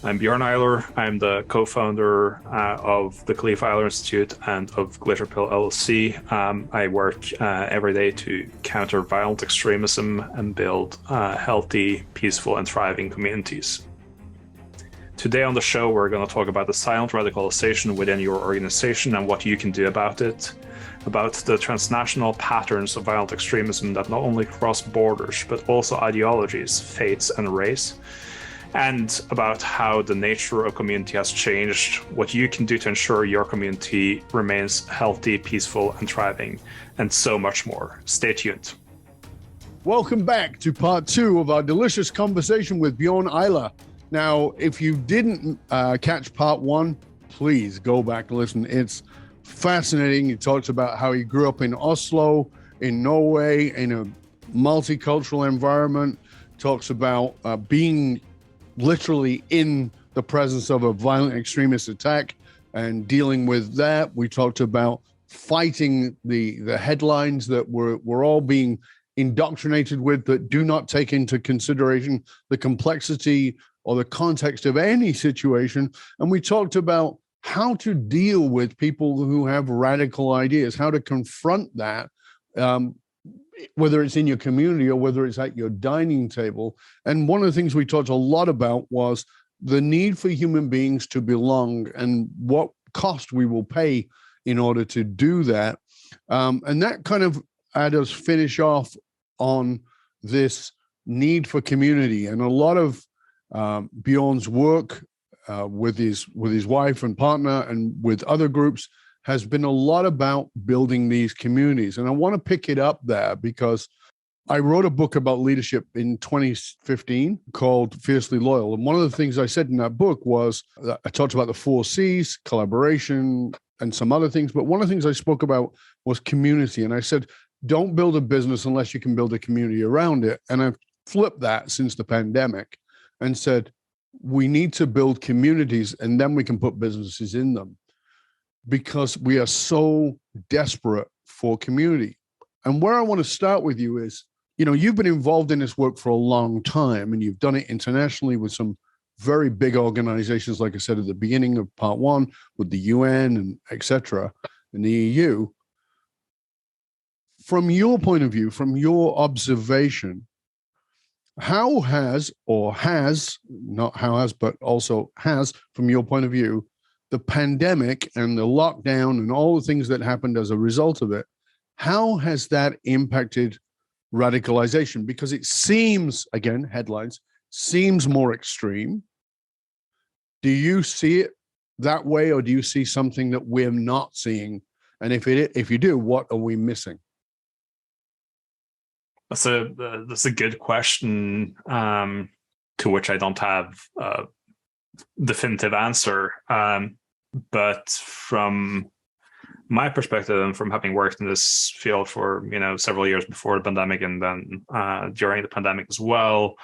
I'm Bjorn Eiler. I'm the co-founder of the Khalifa Eiler Institute and of Glitterpill LLC. I work every day to counter violent extremism and build healthy, peaceful, and thriving communities. Today on the show, we're going to talk about the silent radicalization within your organization and what you can do about it, about the transnational patterns of violent extremism that not only cross borders, but also ideologies, faiths, and race, and about how the nature of community has changed, what you can do to ensure your community remains healthy, peaceful, and thriving, and so much more. Stay tuned. Welcome back to part 2 of our delicious conversation with Bjorn Eiler. Now, if you didn't catch part 1, please go back and listen. It's fascinating. He talks about how he grew up in Oslo, in Norway, in a multicultural environment, talks about being literally in the presence of a violent extremist attack and dealing with that. We talked about fighting the headlines that we're all being indoctrinated with that do not take into consideration the complexity or the context of any situation. And we talked about how to deal with people who have radical ideas, how to confront that, whether it's in your community or whether it's at your dining table. And one of the things we talked a lot about was the need for human beings to belong and what cost we will pay in order to do that. And that kind of had us finish off on this need for community. And a lot of Bjorn's work with his wife and partner and with other groups has been a lot about building these communities. And I want to pick it up there because I wrote a book about leadership in 2015 called Fiercely Loyal. And one of the things I said in that book was that I talked about the 4 C's, collaboration, and some other things. But one of the things I spoke about was community. And I said, don't build a business unless you can build a community around it. And I've flipped that since the pandemic and said, we need to build communities and then we can put businesses in them, because we are so desperate for community. And where I want to start with you is, you've been involved in this work for a long time and you've done it internationally with some very big organizations, like I said at the beginning of part 1, with the UN and et cetera, and the EU. From your point of view, from your observation, how has, not how has, but also has, from your point of view, the pandemic and the lockdown and all the things that happened as a result of it, how has that impacted radicalization? Because it seems, again, headlines, seems more extreme. Do you see it that way, or do you see something that we're not seeing? And if you do, what are we missing? That's a good question to which I don't have a definitive answer. But from my perspective and from having worked in this field for, several years before the pandemic and then during the pandemic as well,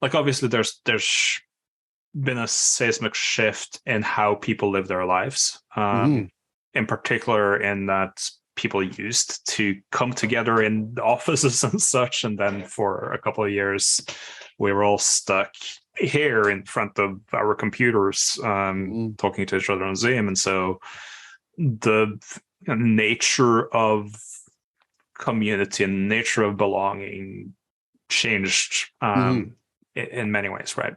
like obviously there's been a seismic shift in how people live their lives, in particular in that people used to come together in the offices and such. And then for a couple of years, we were all stuck here in front of our computers, talking to each other on Zoom. And so the nature of community and nature of belonging changed in many ways, right?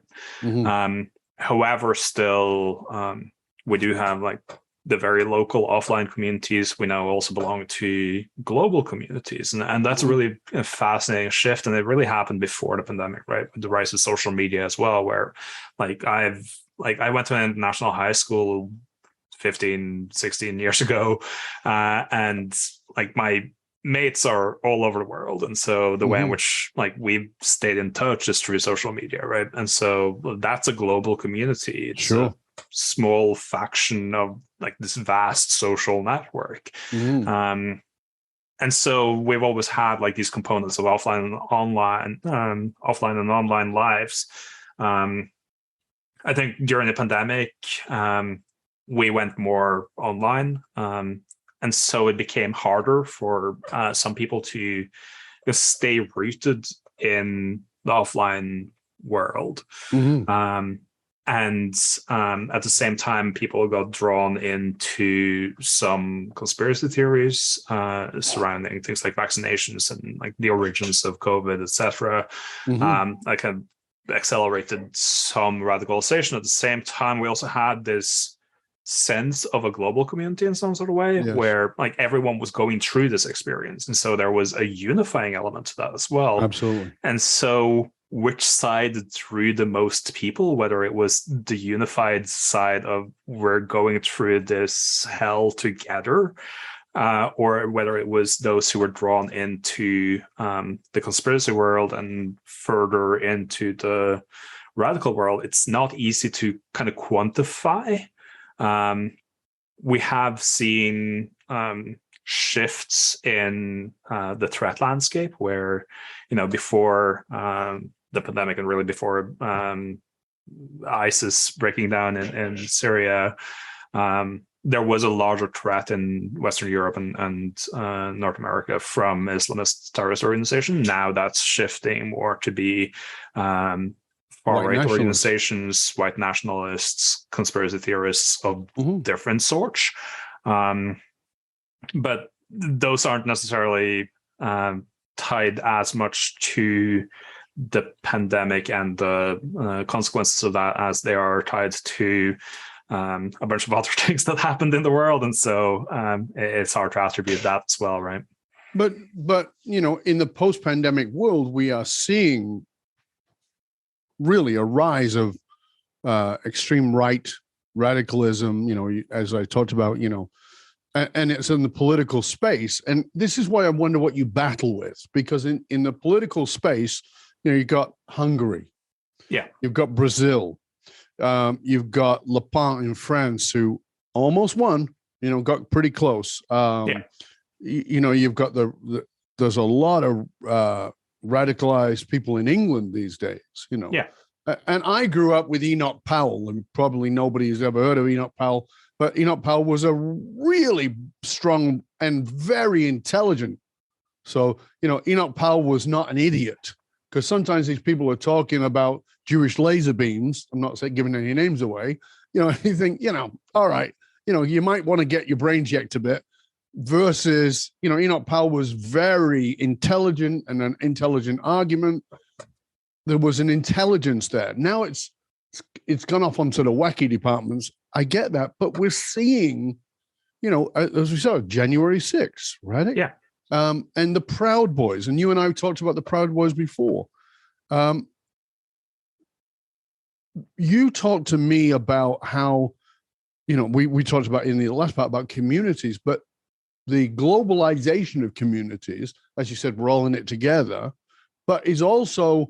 However, still, we do have like the very local offline communities. We now also belong to global communities. And that's a really fascinating shift. And it really happened before the pandemic, right? With the rise of social media as well, where I went to an international high school 15, 16 years ago. And like my mates are all over the world. And so the way in which like we've stayed in touch is through social media, right? And so that's a global community. It's a small faction of like this vast social network. And so we've always had like these components of offline and online lives. I think during the pandemic, we went more online. And so it became harder for some people to stay rooted in the offline world. And at the same time, people got drawn into some conspiracy theories surrounding things like vaccinations and like the origins of COVID, etc. That kind of accelerated some radicalization. At the same time, we also had this sense of a global community in some sort of way, where like everyone was going through this experience, and so there was a unifying element to that as well. Absolutely. And so which side drew the most people, whether it was the unified side of we're going through this hell together, or whether it was those who were drawn into the conspiracy world and further into the radical world, it's not easy to kind of quantify. We have seen shifts in the threat landscape where, before the pandemic and really before ISIS breaking down in Syria, there was a larger threat in Western Europe and North America from Islamist terrorist organization. Now that's shifting more to be far-right organizations, white nationalists, conspiracy theorists of different sorts. But those aren't necessarily tied as much to the pandemic and the consequences of that as they are tied to a bunch of other things that happened in the world. And so it's hard to attribute that as well, right? But in the post-pandemic world, we are seeing really a rise of extreme right radicalism, as I talked about, and it's in the political space. And this is why I wonder what you battle with, because in the political space, you've got Hungary. Yeah. You've got Brazil. You've got Le Pen in France, who almost won, got pretty close. You've got there's a lot of radicalized people in England these days, Yeah. And I grew up with Enoch Powell, and probably nobody has ever heard of Enoch Powell, but Enoch Powell was a really strong and very intelligent. So, Enoch Powell was not an idiot, because sometimes these people are talking about Jewish laser beams. I'm not saying giving any names away, you think, all right, you might want to get your brain checked a bit. Versus, Enoch Powell was very intelligent and an intelligent argument. There was an intelligence there. Now it's gone off onto the wacky departments. I get that, but we're seeing, as we saw, January 6th, right? Yeah. And the Proud Boys, and you and I talked about the Proud Boys before. You talked to me about how, we talked about in the last part about communities, but the globalization of communities, as you said, we're all in it together, but is also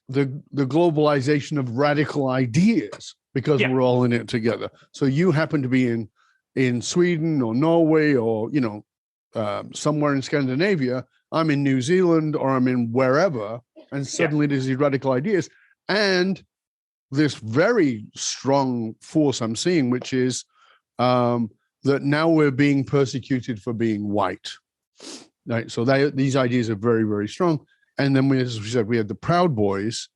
the globalization of radical ideas, because we're all in it together. So you happen to be in Sweden or Norway or, somewhere in Scandinavia. I'm in New Zealand or I'm in wherever. And suddenly there's these radical ideas. And this very strong force I'm seeing, which is that now we're being persecuted for being white, right? So these ideas are very, very strong. And then as we said, we had the Proud Boys,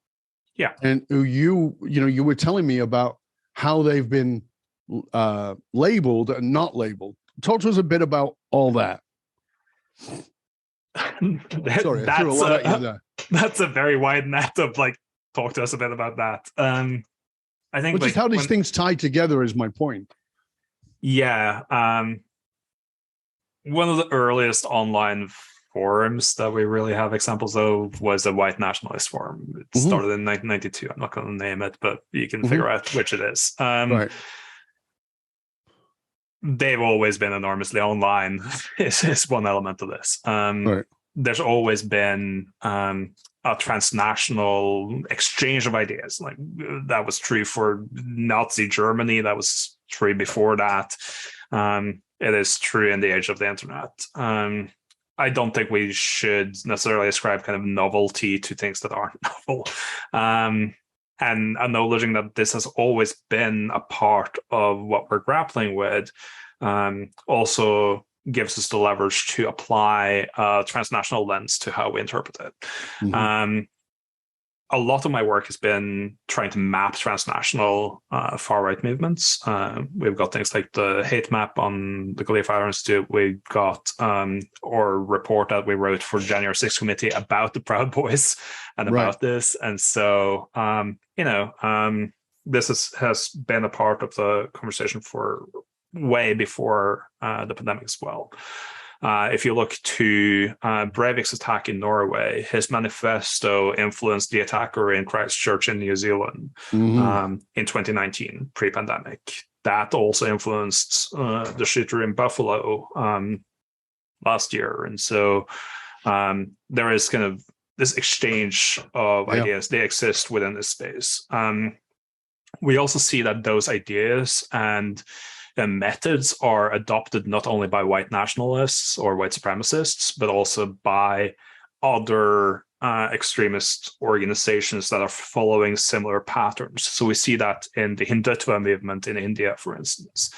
and who you were telling me about how they've been labeled and not labeled. Talk to us a bit about all that. Sorry, I threw a lot at you there. That's a very wide net of talk to us a bit about that. I think just how these things tie together is my point. Yeah. One of the earliest online forums that we really have examples of was a white nationalist forum. It started in 1992. I'm not going to name it, but you can figure out which it is. Right. They've always been enormously online is one element of this. Right. There's always been a transnational exchange of ideas. That was true for Nazi Germany. That was true before that. It is true in the age of the internet. I don't think we should necessarily ascribe kind of novelty to things that aren't novel. And acknowledging that this has always been a part of what we're grappling with also gives us the leverage to apply a transnational lens to how we interpret it. a lot of my work has been trying to map transnational far-right movements. We've got things like the hate map on the Gallifrey Fire Institute. We got or report that we wrote for the January 6th committee about the Proud Boys and about this. And so, this has been a part of the conversation for way before the pandemic as well. If you look to Breivik's attack in Norway, his manifesto influenced the attacker in Christchurch in New Zealand in 2019, pre-pandemic. That also influenced the shooter in Buffalo last year. And so there is kind of this exchange of ideas. They exist within this space. We also see that those ideas and the methods are adopted not only by white nationalists or white supremacists, but also by other extremist organizations that are following similar patterns. So we see that in the Hindutva movement in India, for instance,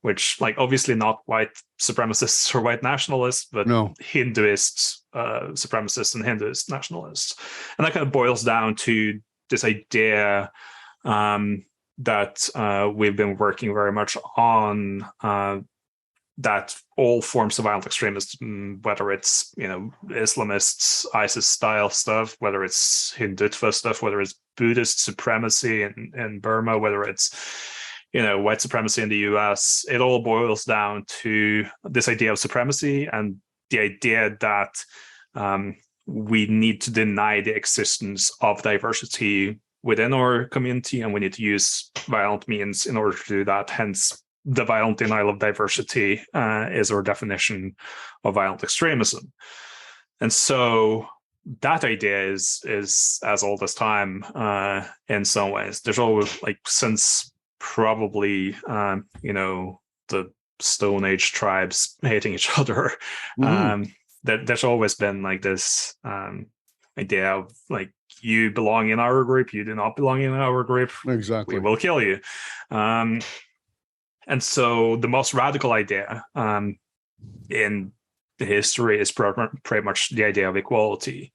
which, like, obviously not white supremacists or white nationalists, but Hinduists, supremacists and Hinduist nationalists. And that kind of boils down to this idea that we've been working very much on, that all forms of violent extremism, whether it's, Islamists, ISIS-style stuff, whether it's Hindutva stuff, whether it's Buddhist supremacy in Burma, whether it's, white supremacy in the US, it all boils down to this idea of supremacy and the idea that we need to deny the existence of diversity within our community, and we need to use violent means in order to do that. Hence, the violent denial of diversity is our definition of violent extremism. And so that idea is as old as time in some ways. There's always, like, since probably the Stone Age tribes hating each other, there's always been like this idea of, like, you belong in our group, you do not belong in our group. Exactly. We will kill you. And so the most radical idea in the history is pretty much the idea of equality,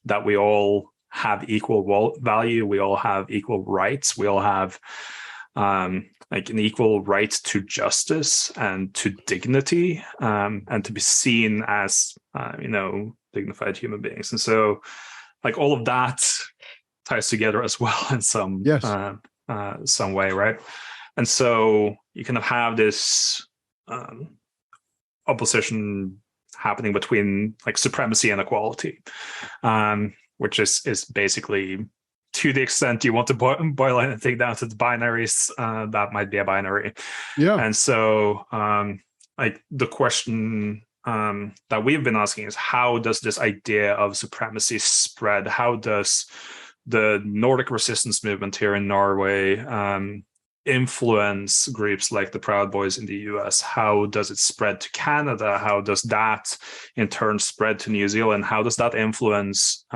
that we all have equal value, we all have equal rights, we all have like an equal right to justice and to dignity, and to be seen as dignified human beings. And so, like, all of that ties together as well in some way, right? And so you kind of have this opposition happening between, like, supremacy and equality, which is basically, to the extent you want to boil anything down to the binaries, that might be a binary. Yeah. And so, like, the question that we've been asking is, how does this idea of supremacy spread? How does the Nordic resistance movement here in Norway influence groups like the Proud Boys in the US? How does it spread to Canada? How does that in turn spread to New Zealand? How does that influence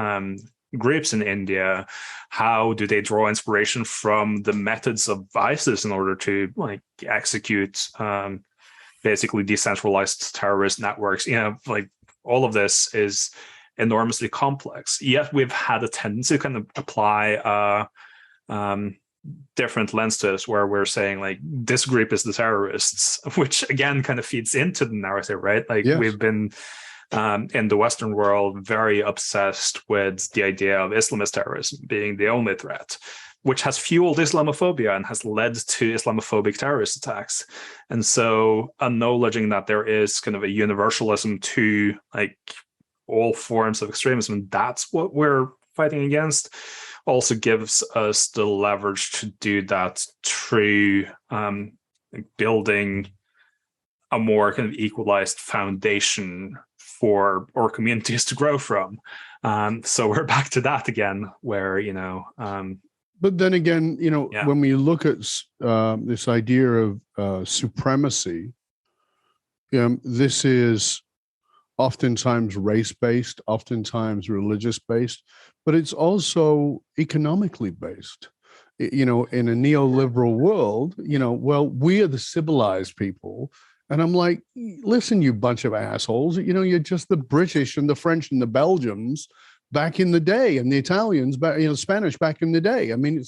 groups in India? How do they draw inspiration from the methods of ISIS in order to, like, execute basically decentralized terrorist networks? Like, all of this is enormously complex. Yet we've had a tendency to kind of apply different lens to this, where we're saying, like, this group is the terrorists, which again kind of feeds into the narrative, right? Like, we've been in the Western world very obsessed with the idea of Islamist terrorism being the only threat, which has fueled Islamophobia and has led to Islamophobic terrorist attacks. And so acknowledging that there is kind of a universalism to, like, all forms of extremism, and that's what we're fighting against, also gives us the leverage to do that through building a more kind of equalized foundation for our communities to grow from. So we're back to that again, where, but then again, when we look at this idea of supremacy, this is oftentimes race-based, oftentimes religious-based, but it's also economically based. In a neoliberal world, we are the civilized people. And I'm like, listen, you bunch of assholes, you're just the British and the French and the Belgians back in the day, and the Italians back, Spanish back in the day. I mean,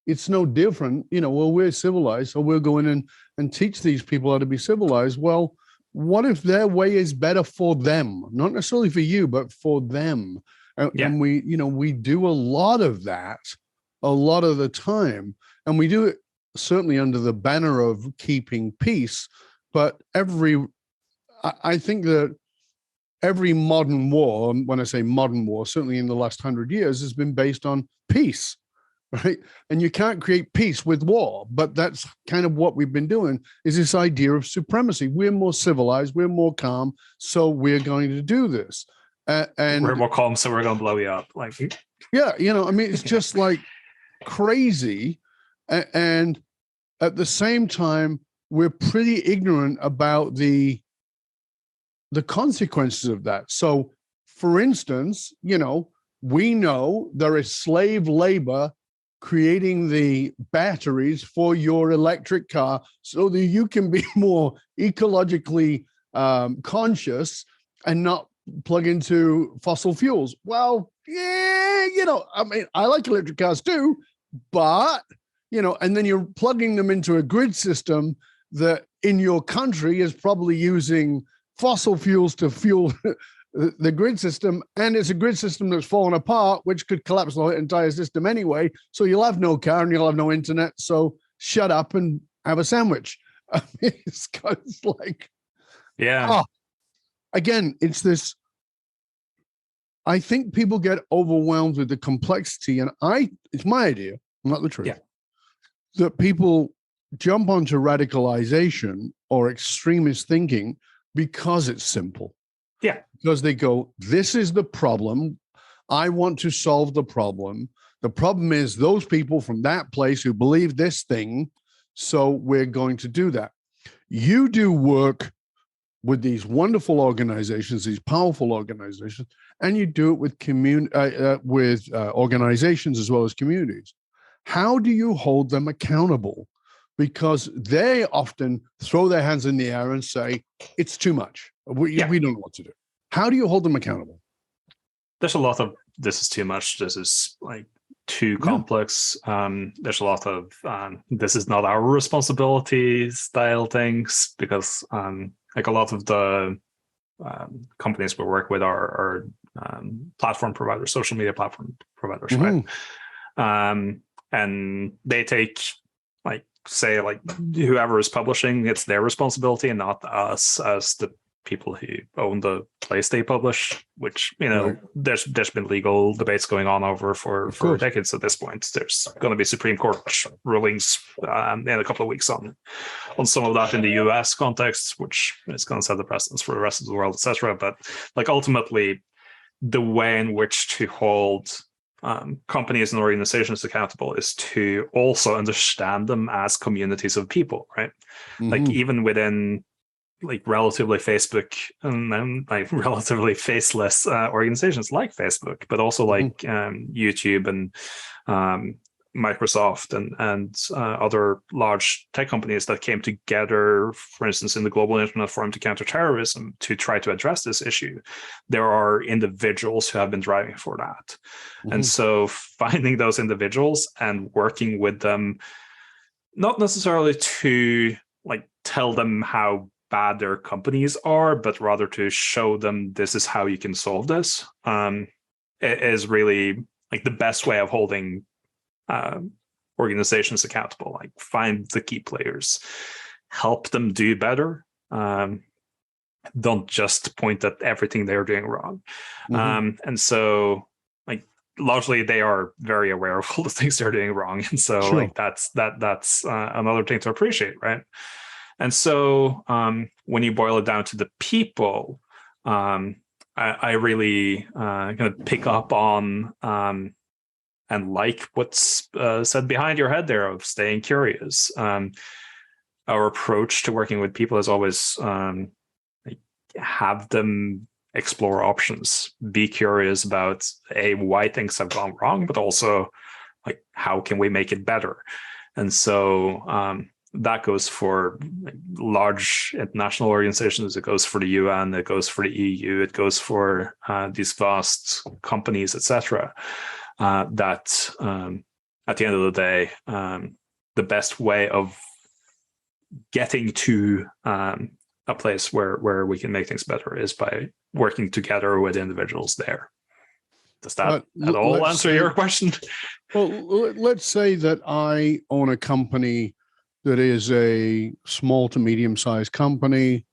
it's no different. Well, we're civilized, so we'll go in and teach these people how to be civilized. Well, what if their way is better for them? Not necessarily for you, but for them. And we do a lot of that a lot of the time, and we do it certainly under the banner of keeping peace. But I think that every modern war, when I say modern war, certainly in the last 100 years, has been based on peace, right? And you can't create peace with war, but that's kind of what we've been doing, is this idea of supremacy. We're more civilized, we're more calm, so we're going to do this. And we're more calm, so we're going to blow you up. Like, yeah, I mean, it's just like crazy. And at the same time, we're pretty ignorant about the consequences of that. So, for instance, we know there is slave labor creating the batteries for your electric car so that you can be more ecologically conscious and not plug into fossil fuels. Well, yeah, I mean, I like electric cars too, but, and then you're plugging them into a grid system that in your country is probably using fossil fuels to fuel the grid system, and it's a grid system that's fallen apart, which could collapse the entire system anyway. So you'll have no car and you'll have no internet. So shut up and have a sandwich. I mean, it's kind of like, again, it's this. I think people get overwhelmed with the complexity, and it's my idea, not the truth, that people jump onto radicalization or extremist thinking because it's simple. Yeah. Because they go, this is the problem. I want to solve the problem. The problem is those people from that place who believe this thing, so we're going to do that. You do work with these wonderful organizations, these powerful organizations, and you do it with organizations as well as communities. How do you hold them accountable? Because they often throw their hands in the air and say, it's too much. We don't know what to do. How do you hold them accountable? There's a lot of, this is too much, this is like too complex. There's a lot of, this is not our responsibility style things, because like a lot of the companies we work with are platform providers, social media platform providers, right? And they take, say whoever is publishing, it's their responsibility and not us as the people who own the place they publish, which there's been legal debates going on over for decades at this point. There's going to be Supreme Court rulings in a couple of weeks on some of that in the US context, which is going to set the precedence for the rest of the world, etc. But ultimately, the way in which to hold companies and organizations accountable is to also understand them as communities of people, right? Like even within relatively Facebook and relatively faceless organizations like Facebook, but also YouTube and Microsoft and other large tech companies that came together, for instance, in the Global Internet Forum to counter terrorism to try to address this issue. There are individuals who have been driving for that. And so finding those individuals and working with them, not necessarily to tell them how bad their companies are, but rather to show them this is how you can solve this, is really the best way of holding organizations accountable. Find the key players, help them do better. Don't just point at everything they're doing wrong. And so largely they are very aware of all the things they're doing wrong. And so that's another thing to appreciate, right? And so when you boil it down to the people, I really kind of pick up on and what's said behind your head there of staying curious. Our approach to working with people is always have them explore options, be curious about why things have gone wrong, but also how can we make it better. And so that goes for large international organizations. It goes for the UN. It goes for the EU. It goes for these vast companies, etc. That at the end of the day, the best way of getting to a place where we can make things better is by working together with individuals there. Does that at all answer your question? Well, let's say that I own a company that is a small to medium-sized company,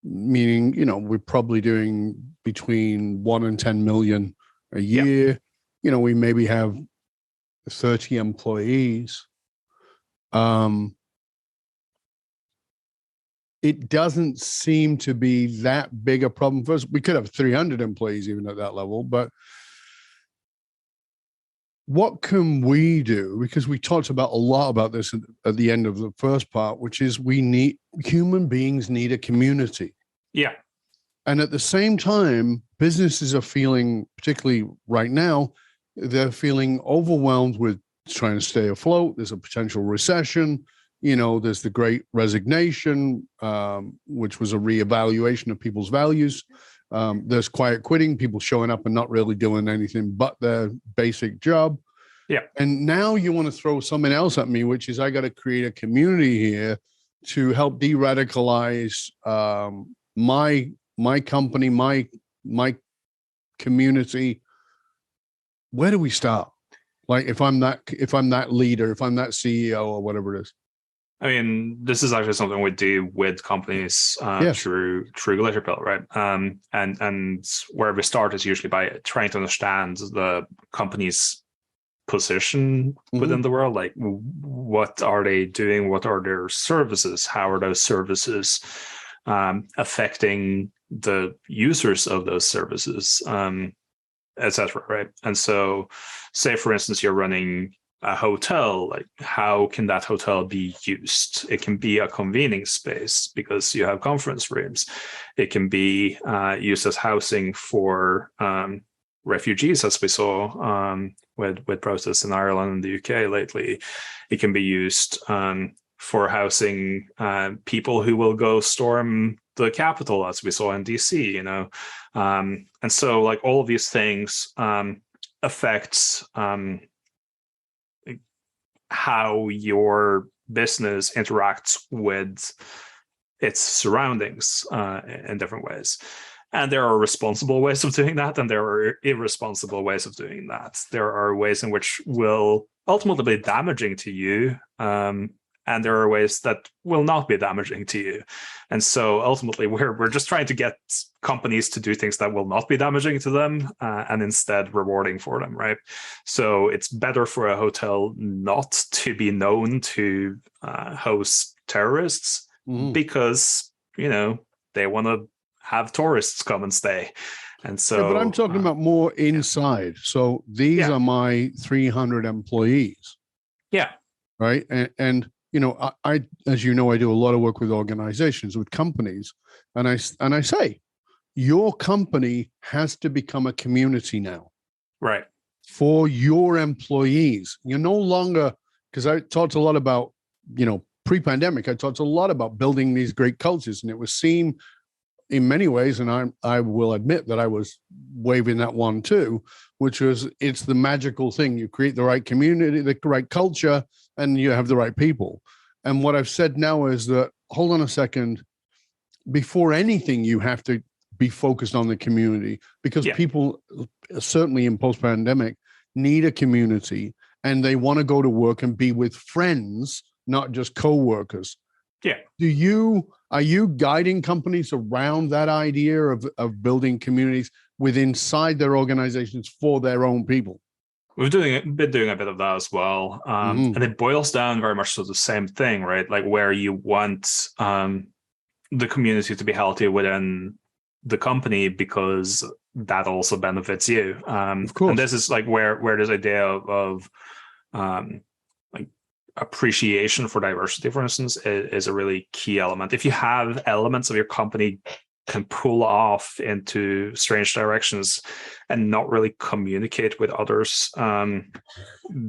meaning, we're probably doing between 1 and 10 million a year. Yep. We maybe have 30 employees. It doesn't seem to be that big a problem for us. We could have 300 employees even at that level, but what can we do? Because we talked about a lot about this at the end of the first part, which is human beings need a community. Yeah. And at the same time, businesses are feeling, particularly right now, they're feeling overwhelmed with trying to stay afloat. There's a potential recession. There's the Great Resignation, which was a reevaluation of people's values. There's quiet quitting, people showing up and not really doing anything but their basic job. Yeah. And now you want to throw something else at me, which is I got to create a community here to help de-radicalize my company, my community. Where do we start? Like if I'm that leader, if I'm that CEO or whatever it is. I mean, this is actually something we do with companies through Glacier Pill, right? And where we start is usually by trying to understand the company's position within the world. Like, what are they doing? What are their services? How are those services affecting the users of those services, etc. Right? And so, say for instance, you're running a hotel, like how can that hotel be used? It can be a convening space because you have conference rooms. It can be used as housing for refugees, as we saw with protests in Ireland and the UK lately. It can be used for housing people who will go storm the Capitol, as we saw in DC. And so like all of these things affect how your business interacts with its surroundings in different ways. And there are responsible ways of doing that, and there are irresponsible ways of doing that. There are ways in which will ultimately be damaging to you, and there are ways that will not be damaging to you. And so ultimately, we're just trying to get companies to do things that will not be damaging to them, and instead rewarding for them, right? So it's better for a hotel not to be known to host terrorists because, they want to have tourists come and stay. And so, but I'm talking about more inside. So these are my 300 employees. Yeah. Right. And I, as you know, I do a lot of work with organizations, with companies, and I say, your company has to become a community now, right? For your employees. You're no longer, because I talked a lot about, pre-pandemic, I talked a lot about building these great cultures, and it was seen in many ways, and I will admit that I was waving that one too, which was it's the magical thing. You create the right community, the right culture, and you have the right people. And what I've said now is that, hold on a second, before anything, you have to be focused on the community, because people, certainly in post-pandemic, need a community, and they want to go to work and be with friends, not just co-workers. Yeah. Are you guiding companies around that idea of building communities inside their organizations for their own people? We've been doing a bit of that as well. And it boils down very much to the same thing, right? Like where you want the community to be healthy within the company, because that also benefits you. Of course. And this is like where this idea of like appreciation for diversity, for instance, is a really key element. If you have elements of your company can pull off into strange directions and not really communicate with others,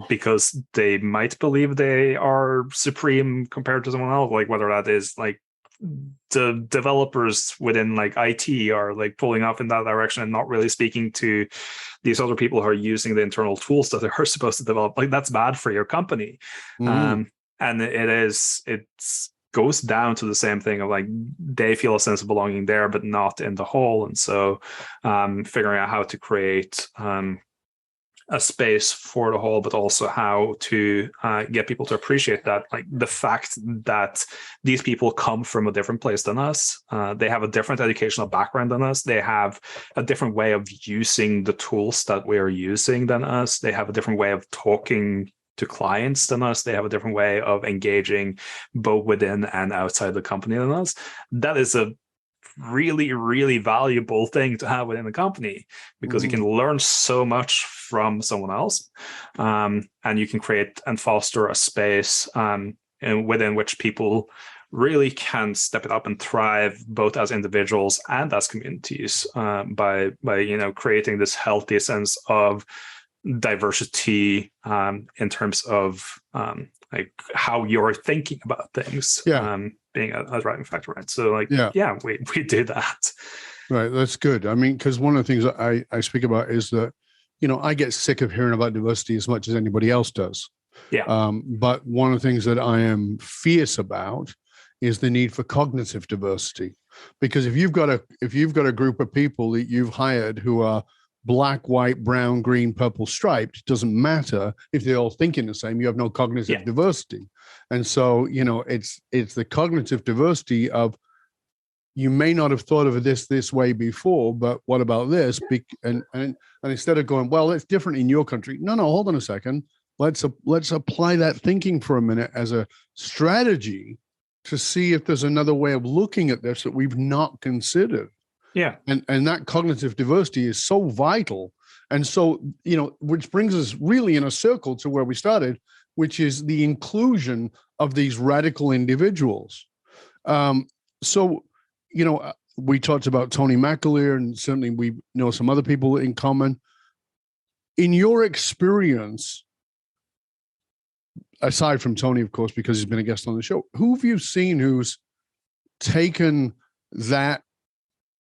because they might believe they are supreme compared to someone else, like whether that is like the developers within like IT are like pulling off in that direction and not really speaking to these other people who are using the internal tools that they're supposed to develop. Like, that's bad for your company. And it's goes down to the same thing of like, they feel a sense of belonging there, but not in the whole. And so figuring out how to create a space for the whole, but also how to get people to appreciate that, like the fact that these people come from a different place than us. They have a different educational background than us. They have a different way of using the tools that we are using than us. They have a different way of talking to clients than us. They have a different way of engaging both within and outside the company than us. That is a really, really valuable thing to have within the company, because you can learn so much from someone else, and you can create and foster a space within which people really can step it up and thrive both as individuals and as communities, by creating this healthy sense of diversity in terms of like how you're thinking about things, being a driving factor, right? So like, we do that. Right, that's good. I mean, because one of the things that I speak about is that, I get sick of hearing about diversity as much as anybody else does. But one of the things that I am fierce about is the need for cognitive diversity, because if you've got a group of people that you've hired who are black, white, brown, green, purple, striped, doesn't matter if they're all thinking the same, you have no cognitive diversity. And so, it's the cognitive diversity of, you may not have thought of this way before, but what about this? And instead of going, well, it's different in your country. No, hold on a second. Let's apply that thinking for a minute as a strategy to see if there's another way of looking at this that we've not considered. And that cognitive diversity is so vital. And so, which brings us really in a circle to where we started, which is the inclusion of these radical individuals. We talked about Tony McAleer, and certainly we know some other people in common. In your experience, aside from Tony, of course, because he's been a guest on the show, who have you seen who's taken that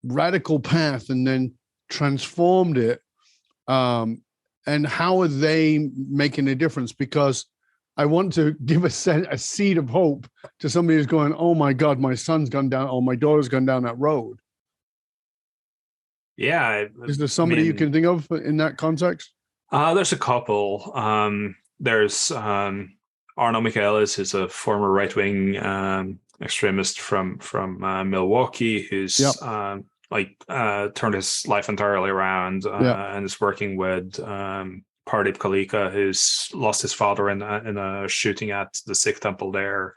radical path and then transformed it, and how are they making a difference? Because I want to give a seed of hope to somebody who's going, oh my God, my son's gone down, or my daughter's gone down that road. Is there somebody you can think of in that context? There's a couple. There's Arno Michaelis, who's a former right-wing extremist from Milwaukee, who's turned his life entirely around, and is working with Pardeep Kalika, who's lost his father in a shooting at the Sikh temple there,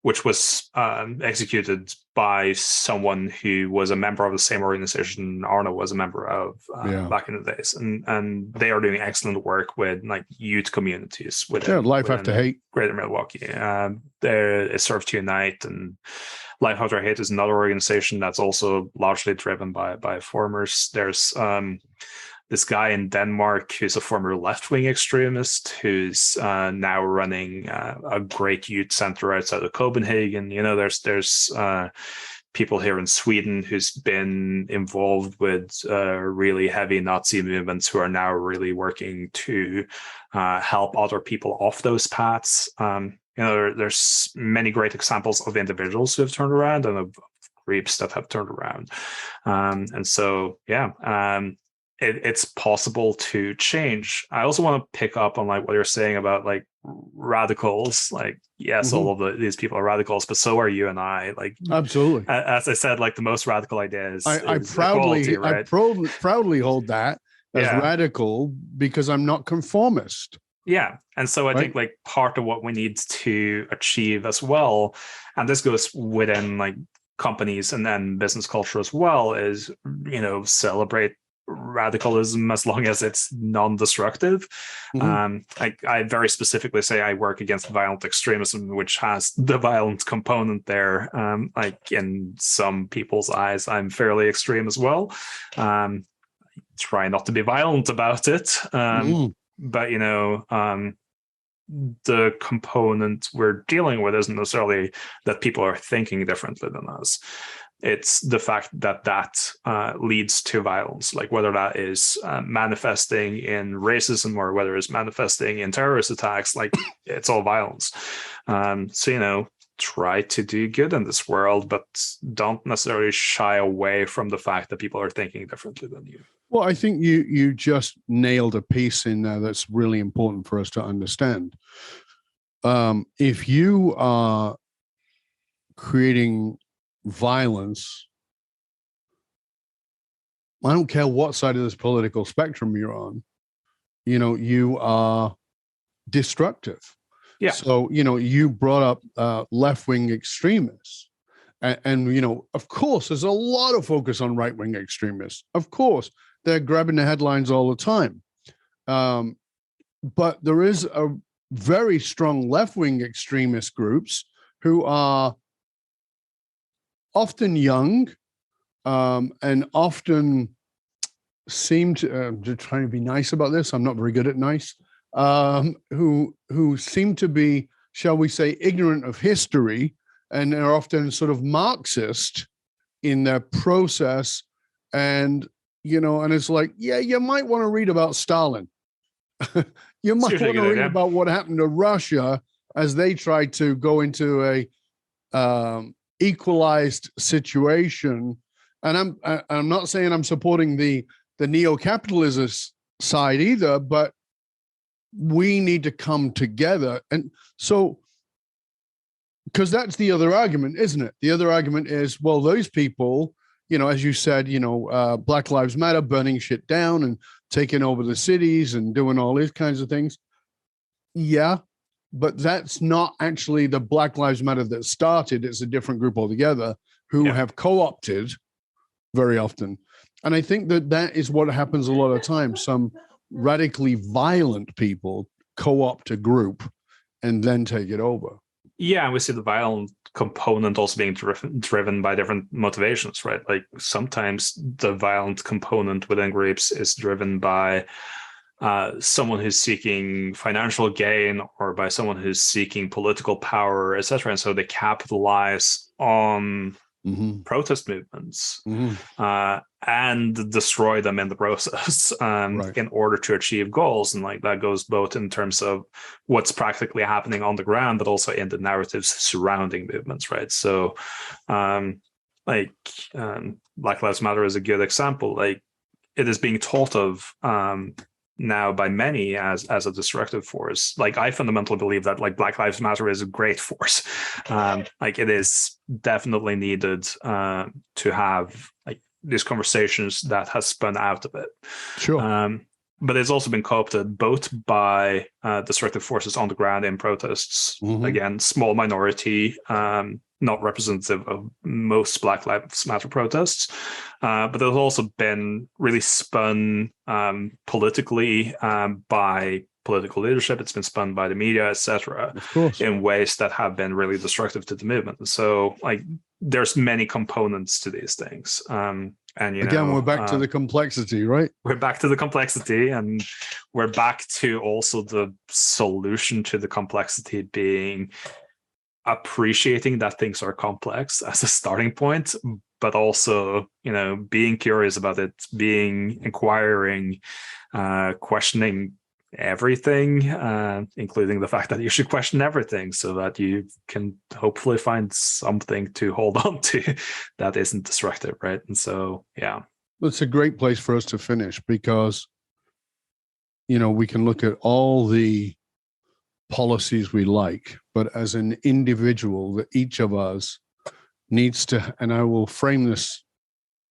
which was executed by someone who was a member of the same organization Arno was a member of back in the days, and they are doing excellent work with like youth communities within Life After Hate, Greater Milwaukee. There is Serve to Unite, and Life After Hate is another organization that's also largely driven by formers. There's this guy in Denmark who's a former left-wing extremist who's now running a great youth center outside of Copenhagen. There's people here in Sweden who's been involved with really heavy Nazi movements who are now really working to help other people off those paths. There's many great examples of individuals who have turned around and of groups that have turned around. It's possible to change. I also want to pick up on like what you're saying about like radicals. Like, yes, all of these people are radicals, but so are you and I. Like, absolutely. As I said, like the most radical idea is I proudly hold that as radical because I'm not conformist. Yeah. And so I think like part of what we need to achieve as well, and this goes within like companies and then business culture as well, is, celebrate radicalism as long as it's non-destructive. I very specifically say I work against violent extremism, which has the violent component there. Like in some people's eyes, I'm fairly extreme as well. Try not to be violent about it. But, the component we're dealing with isn't necessarily that people are thinking differently than us. It's the fact that leads to violence, like whether that is manifesting in racism or whether it's manifesting in terrorist attacks, like it's all violence. So, try to do good in this world, but don't necessarily shy away from the fact that people are thinking differently than you. Well, I think you just nailed a piece in there that's really important for us to understand. If you are creating violence, I don't care what side of this political spectrum you're on, you are destructive. Yeah. So, you brought up left-wing extremists. And, of course, there's a lot of focus on right-wing extremists. Of course, they're grabbing the headlines all the time. But there is a very strong left-wing extremist groups who are often young and often seem to trying to be nice about this. I'm not very good at nice. Who seem to be, shall we say, ignorant of history, and are often sort of Marxist in their process. And, and it's like, yeah, you might want to read about Stalin. You might want to read about what happened to Russia as they tried to go into a equalized situation. And I'm not saying I'm supporting the neo-capitalist side either, but we need to come together. And so, because that's the other argument, isn't it? The other argument is, well, those people, as you said, Black Lives Matter, burning shit down and taking over the cities and doing all these kinds of things. Yeah, but that's not actually the Black Lives Matter that started. It's a different group altogether who have co-opted very often. And I think that is what happens a lot of times. Some radically violent people co-opt a group and then take it over. Yeah, and we see the violent component also being driven by different motivations, right? Like sometimes the violent component within groups is driven by someone who's seeking financial gain or by someone who's seeking political power, etc. And so they capitalize on protest movements and destroy them in the process in order to achieve goals. And like that goes both in terms of what's practically happening on the ground, but also in the narratives surrounding movements, right? So Black Lives Matter is a good example. Like it is being thought of now by many as a destructive force. Like I fundamentally believe that like Black Lives Matter is a great force. Like it is definitely needed to have like these conversations that has spun out of it. Sure. But it's also been co-opted both by destructive forces on the ground in protests. Again, small minority, not representative of most Black Lives Matter protests. But it's also been really spun politically by political leadership. It's been spun by the media, etc., in ways that have been really destructive to the movement. So like there's many components to these things. And again, we're back to the complexity, right? We're back to the complexity, and we're back to also the solution to the complexity being appreciating that things are complex as a starting point, but also, being curious about it, being inquiring, questioning everything, including the fact that you should question everything so that you can hopefully find something to hold on to that isn't destructive, right? And so, yeah. It's a great place for us to finish because, we can look at all the policies we like, but as an individual, that each of us needs to, and I will frame this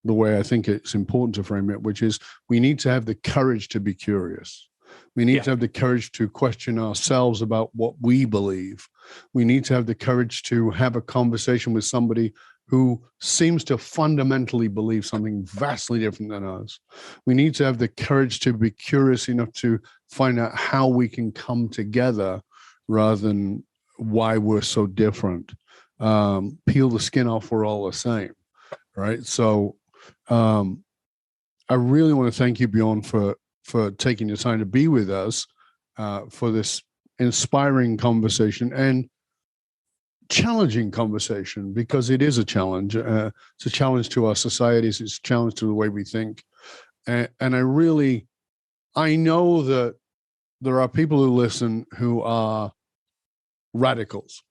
the way I think it's important to frame it, which is we need to have the courage to be curious. We need to have the courage to question ourselves about what we believe. We need to have the courage to have a conversation with somebody who seems to fundamentally believe something vastly different than us. We need to have the courage to be curious enough to find out how we can come together rather than why we're so different. Peel the skin off, we're all the same, right? So I really want to thank you, Bjorn, for taking the time to be with us for this inspiring conversation and challenging conversation, because it is a challenge. It's a challenge to our societies. It's a challenge to the way we think. And I know that there are people who listen who are radicals.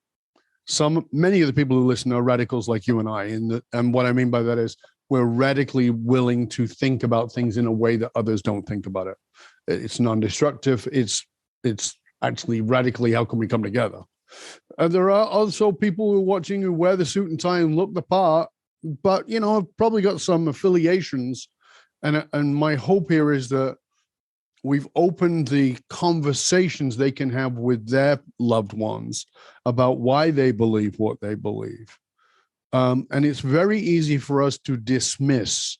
Many of the people who listen are radicals like you and I. And what I mean by that is we're radically willing to think about things in a way that others don't think about it. It's non-destructive. It's actually radically, how can we come together? There are also people who are watching who wear the suit and tie and look the part, but, have probably got some affiliations. And my hope here is that we've opened the conversations they can have with their loved ones about why they believe what they believe. And it's very easy for us to dismiss.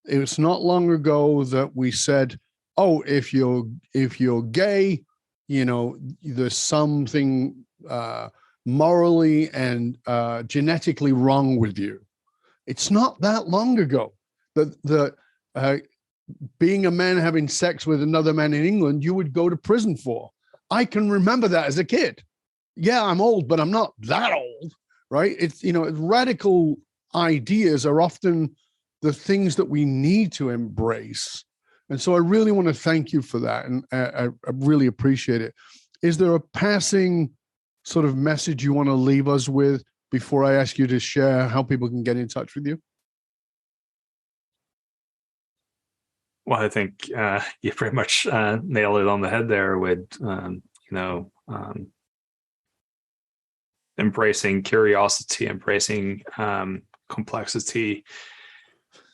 It's not long ago that we said, oh, if you're gay, there's something morally and genetically wrong with you. It's not that long ago that being a man having sex with another man in England, you would go to prison for. I can remember that as a kid. Yeah, I'm old, but I'm not that old, right? It's, radical ideas are often the things that we need to embrace. And so I really want to thank you for that. And I really appreciate it. Is there a passing sort of message you want to leave us with before I ask you to share how people can get in touch with you? Well, I think you pretty much nailed it on the head there with, embracing curiosity, embracing complexity,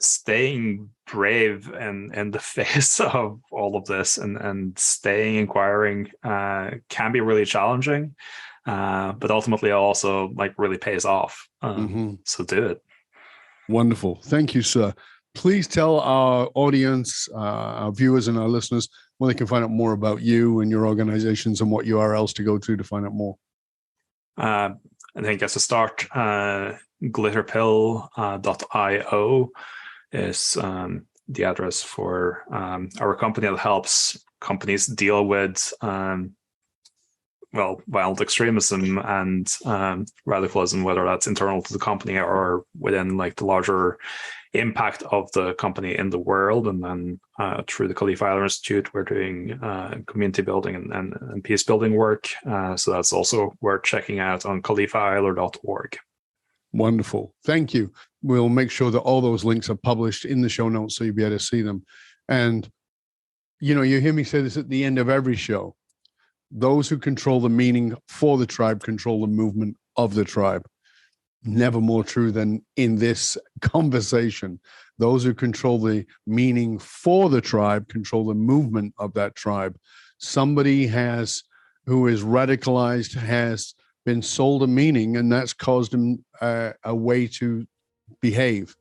staying brave in the face of all of this, and staying inquiring can be really challenging, but ultimately also really pays off. So do it. Wonderful. Thank you, sir. Please tell our audience, our viewers and our listeners where they can find out more about you and your organizations and what URLs to go to find out more. I think as a start, glitterpill.io is the address for our company that helps companies deal with violent extremism and radicalism, whether that's internal to the company or within the larger impact of the company in the world. And then through the Khalifa Eiler Institute, we're doing community building and peace building work. So that's also worth checking out on khalifaeiler.org. Wonderful. Thank you. We'll make sure that all those links are published in the show notes so you'll be able to see them. And, you hear me say this at the end of every show. Those who control the meaning for the tribe control the movement of the tribe. Never more true than in this conversation. Those who control the meaning for the tribe control the movement of that tribe. Somebody who is radicalized has been sold a meaning, and that's caused them a way to behave.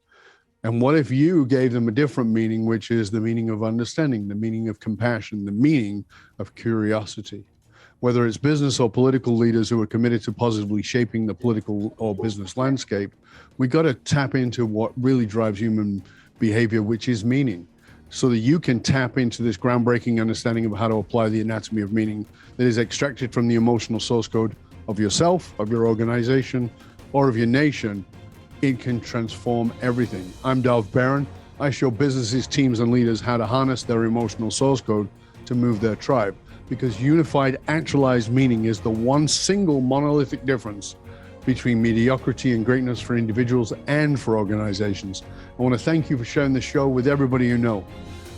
And what if you gave them a different meaning, which is the meaning of understanding, the meaning of compassion, the meaning of curiosity? Whether it's business or political leaders who are committed to positively shaping the political or business landscape, we got to tap into what really drives human behavior, which is meaning, so that you can tap into this groundbreaking understanding of how to apply the anatomy of meaning that is extracted from the emotional source code of yourself, of your organization, or of your nation. It can transform everything. I'm Dov Baron. I show businesses, teams, and leaders how to harness their emotional source code to move their tribe, because unified, actualized meaning is the one single monolithic difference between mediocrity and greatness for individuals and for organizations. I want to thank you for sharing the show with everybody you know.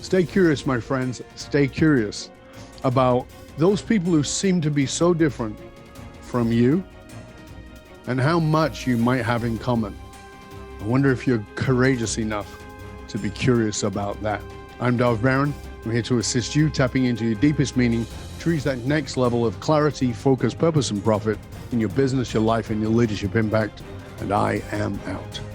Stay curious, my friends. Stay curious about those people who seem to be so different from you and how much you might have in common. I wonder if you're courageous enough to be curious about that. I'm Dov Baron. I'm here to assist you tapping into your deepest meaning to reach that next level of clarity, focus, purpose, and profit in your business, your life, and your leadership impact. and I am out.